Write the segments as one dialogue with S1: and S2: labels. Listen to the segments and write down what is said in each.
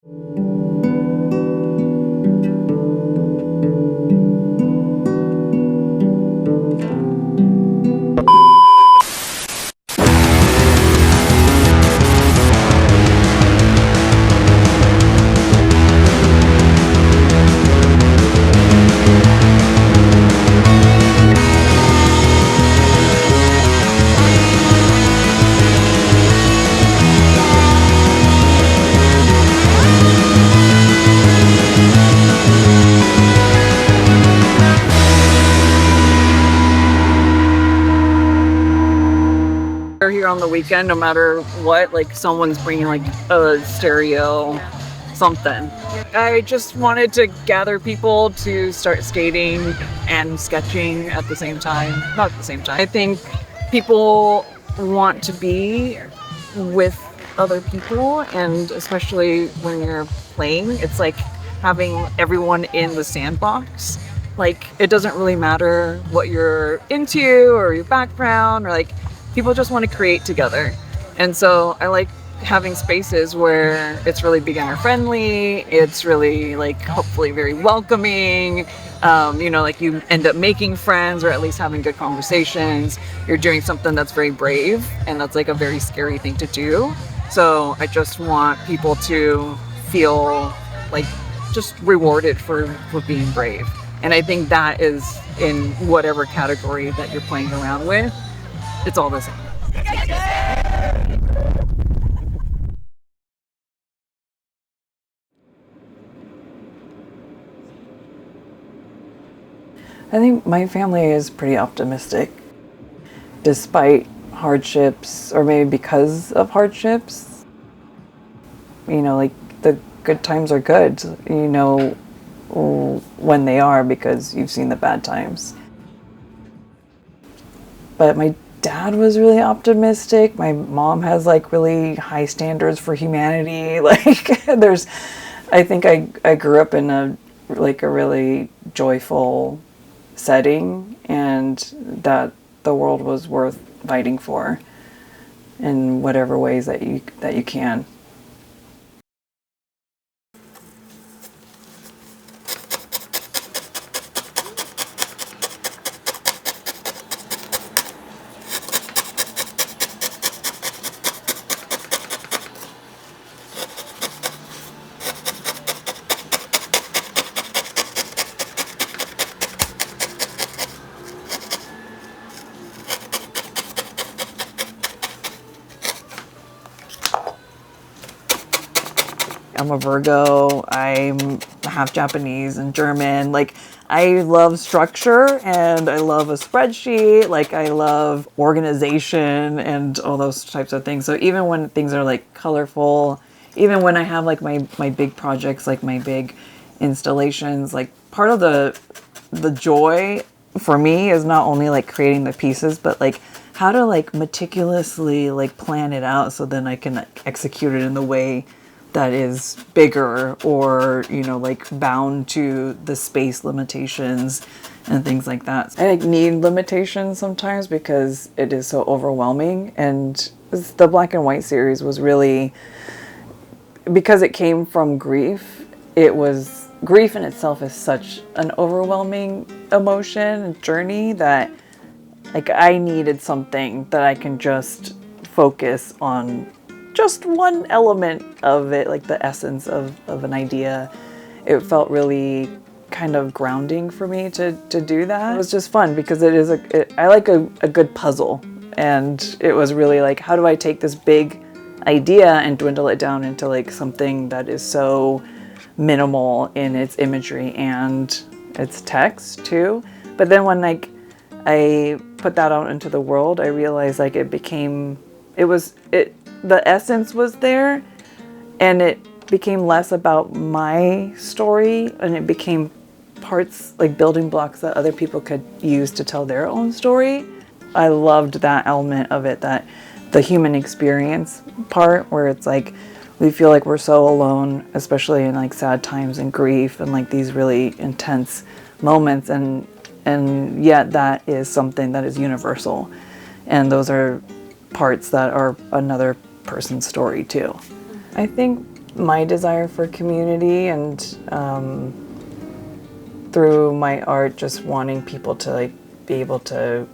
S1: Here on the weekend, no matter what, like someone's bringing like a stereo, something. I just wanted to gather people to start skating and sketching at the same time. Not at the same time. I think people want to be with other people, and especially when you're playing, it's like having everyone in the sandbox. Like, it doesn't really matter what you're into or your background, or like, people just want to create together. And so I like having spaces where it's really beginner friendly, it's really like hopefully very welcoming, like you end up making friends or at least having good conversations. You're doing something that's very brave, and that's like a very scary thing to do. So I just want people to feel like just rewarded for being brave. And I think that is in whatever category that you're playing around with. It's all the same. I think my family is pretty optimistic, despite hardships, or maybe because of hardships. Like the good times are good, when they are, because you've seen the bad times. But my dad was really optimistic. My mom has like really high standards for humanity. Like I think I grew up in a really joyful setting, and that the world was worth fighting for in whatever ways that you can. I'm a Virgo. I'm half Japanese and German. Like, I love structure, and I love a spreadsheet. Like, I love organization and all those types of things. So even when things are like colorful, even when I have like my big projects, like my big installations, like part of the joy for me is not only like creating the pieces, but like how to like meticulously like plan it out so then I can like, execute it in the way that is bigger, or like bound to the space limitations and things like that. I need limitations sometimes because it is so overwhelming, and the Black and White series was really, because it came from grief. Grief in itself is such an overwhelming emotion and journey that like I needed something that I can just focus on just one element of it, like the essence of an idea. It felt really kind of grounding for me to do that. It was just fun because I like a good puzzle, and it was really like, how do I take this big idea and dwindle it down into like something that is so minimal in its imagery and its text too. But then when like I put that out into the world, I realized like the essence was there, and it became less about my story, and it became parts, like building blocks that other people could use to tell their own story. I loved that element of it, that the human experience part, where it's like we feel like we're so alone, especially in like sad times and grief and like these really intense moments, and yet that is something that is universal, and those are parts that are another person's story too. I think my desire for community, and through my art, just wanting people to like be able to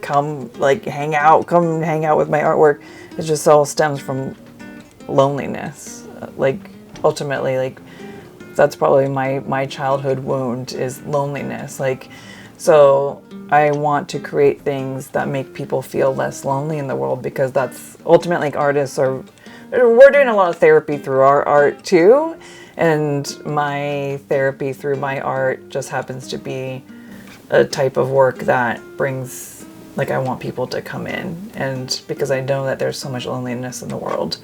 S1: come hang out with my artwork. It just all stems from loneliness. Like ultimately, like that's probably my childhood wound is loneliness. Like, so I want to create things that make people feel less lonely in the world, because that's ultimately, like, artists are, we're doing a lot of therapy through our art too. And my therapy through my art just happens to be a type of work that brings, like, I want people to come in, and because I know that there's so much loneliness in the world.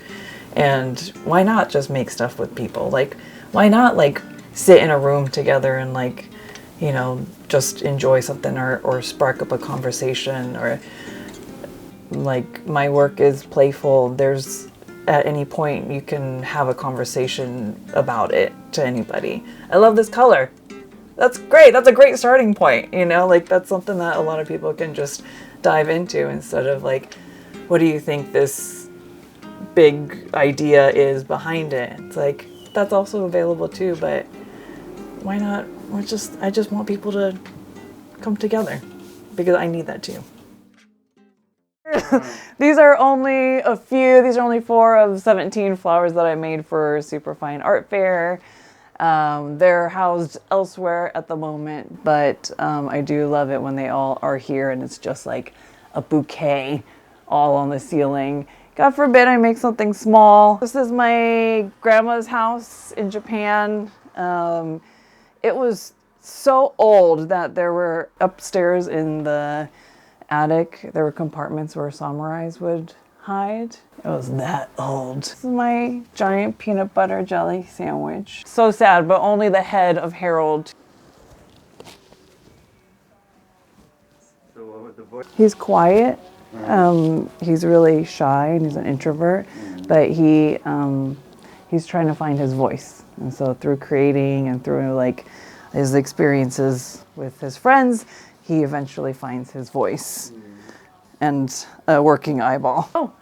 S1: And why not just make stuff with people? Like, why not like sit in a room together and like, you know, just enjoy something, or spark up a conversation, or like my work is playful. There's, at any point you can have a conversation about it to anybody. I love this color. That's great. That's a great starting point, you know, like that's something that a lot of people can just dive into, instead of like, what do you think this big idea is behind it? It's like, that's also available too, but why not? I just want people to come together, because I need that too. These are only a few. These are only 4 of 17 flowers that I made for Superfine Art Fair. They're housed elsewhere at the moment, but I do love it when they all are here and it's just like a bouquet all on the ceiling. God forbid I make something small. This is my grandma's house in Japan. It was so old that there were upstairs in the attic, there were compartments where samurais would hide. It was that old. This is my giant peanut butter jelly sandwich. So sad, but only the head of Harold. He's quiet. He's really shy and he's an introvert, but he's trying to find his voice. And so through creating and through like his experiences with his friends, he eventually finds his voice and a working eyeball. Oh,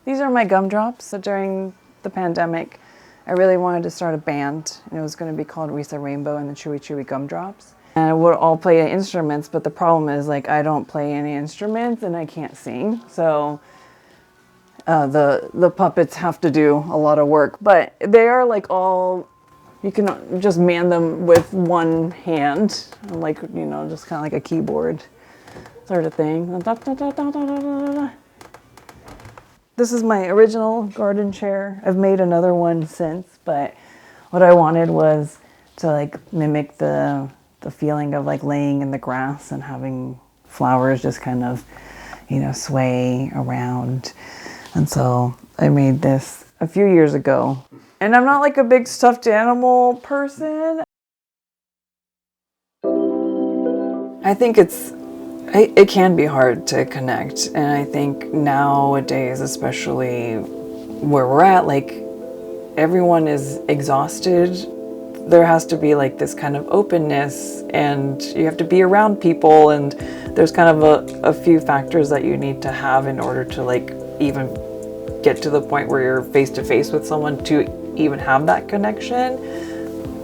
S1: these are my gumdrops. So during the pandemic, I really wanted to start a band, and it was going to be called Risa Rainbow and the Chewy Chewy Gumdrops. And I would all play instruments, but the problem is like I don't play any instruments and I can't sing. So the puppets have to do a lot of work, but they are like all, you can just man them with one hand, like, you know, just kind of like a keyboard sort of thing. This is my original garden chair. I've made another one since, but what I wanted was to like mimic the feeling of like laying in the grass and having flowers just kind of, you know, sway around. And so I made this a few years ago. And I'm not like a big stuffed animal person. I think it can be hard to connect. And I think nowadays, especially where we're at, like everyone is exhausted. There has to be like this kind of openness, and you have to be around people, and there's kind of a few factors that you need to have in order to like even get to the point where you're face to face with someone to even have that connection.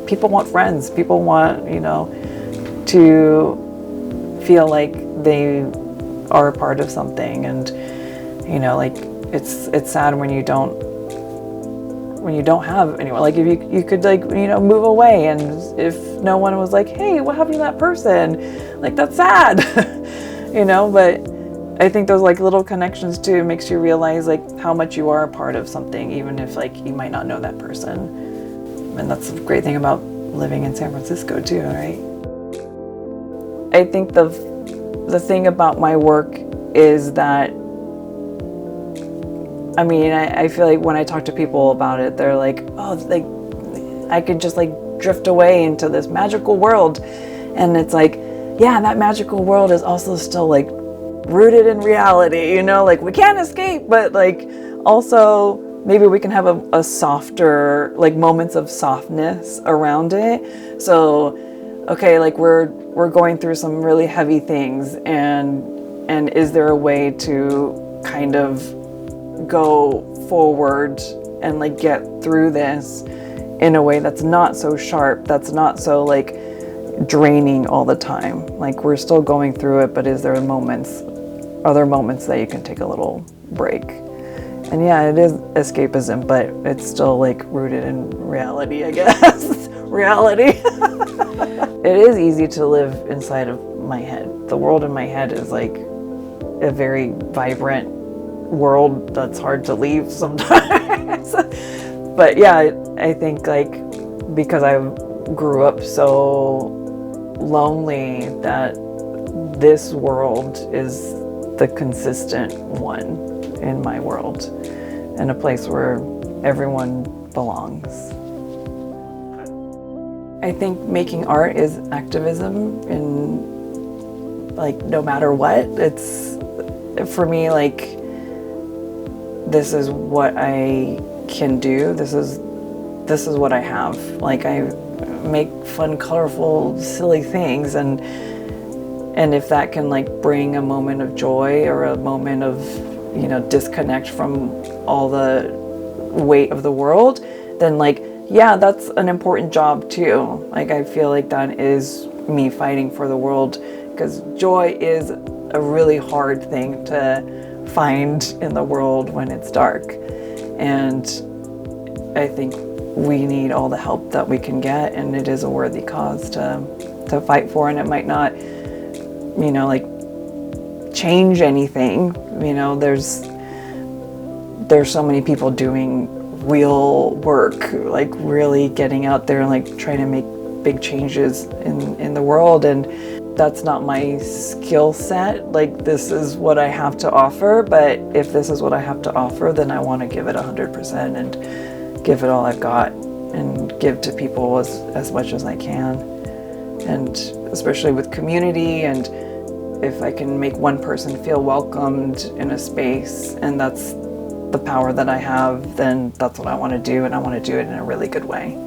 S1: People want friends. People want, you know, to feel like they are a part of something. And, you know, like it's sad when you don't have anyone. Like if you could like, you know, move away, and if no one was like, hey, what happened to that person? Like that's sad, you know, but I think those like little connections too makes you realize like how much you are a part of something, even if like you might not know that person. And that's the great thing about living in San Francisco too, right? I think the thing about my work is that, I mean, I feel like when I talk to people about it, they're like, oh, like I could just like drift away into this magical world. And it's like, yeah, that magical world is also still like rooted in reality, you know, like we can't escape, but like also maybe we can have a softer, like moments of softness around it. So, okay, like we're going through some really heavy things, and is there a way to kind of go forward and like get through this in a way that's not so sharp, that's not so like draining all the time. Like we're still going through it, but is there other moments that you can take a little break? And yeah, it is escapism, but it's still like rooted in reality, I guess. Reality. It is easy to live inside of my head. The world in my head is like a very vibrant world that's hard to leave sometimes. But yeah, I think like because I grew up so lonely that this world is the consistent one in my world, and a place where everyone belongs. I think making art is activism in like no matter what. It's for me like this is what I can do. This is what I have. Like I make fun, colorful, silly things, and if that can like bring a moment of joy or a moment of, you know, disconnect from all the weight of the world, then like, yeah, that's an important job too. Like I feel like that is me fighting for the world, because joy is a really hard thing to find in the world when it's dark. And I think we need all the help that we can get, and it is a worthy cause to fight for. And it might not, you know, like change anything. You know, there's so many people doing real work, like really getting out there and like trying to make big changes in the world, and that's not my skill set. Like this is what I have to offer, but if this is what I have to offer, then I want to give it 100% and give it all I've got and give to people as much as I can. And especially with community, and if I can make one person feel welcomed in a space, and that's the power that I have, then that's what I want to do, and I want to do it in a really good way.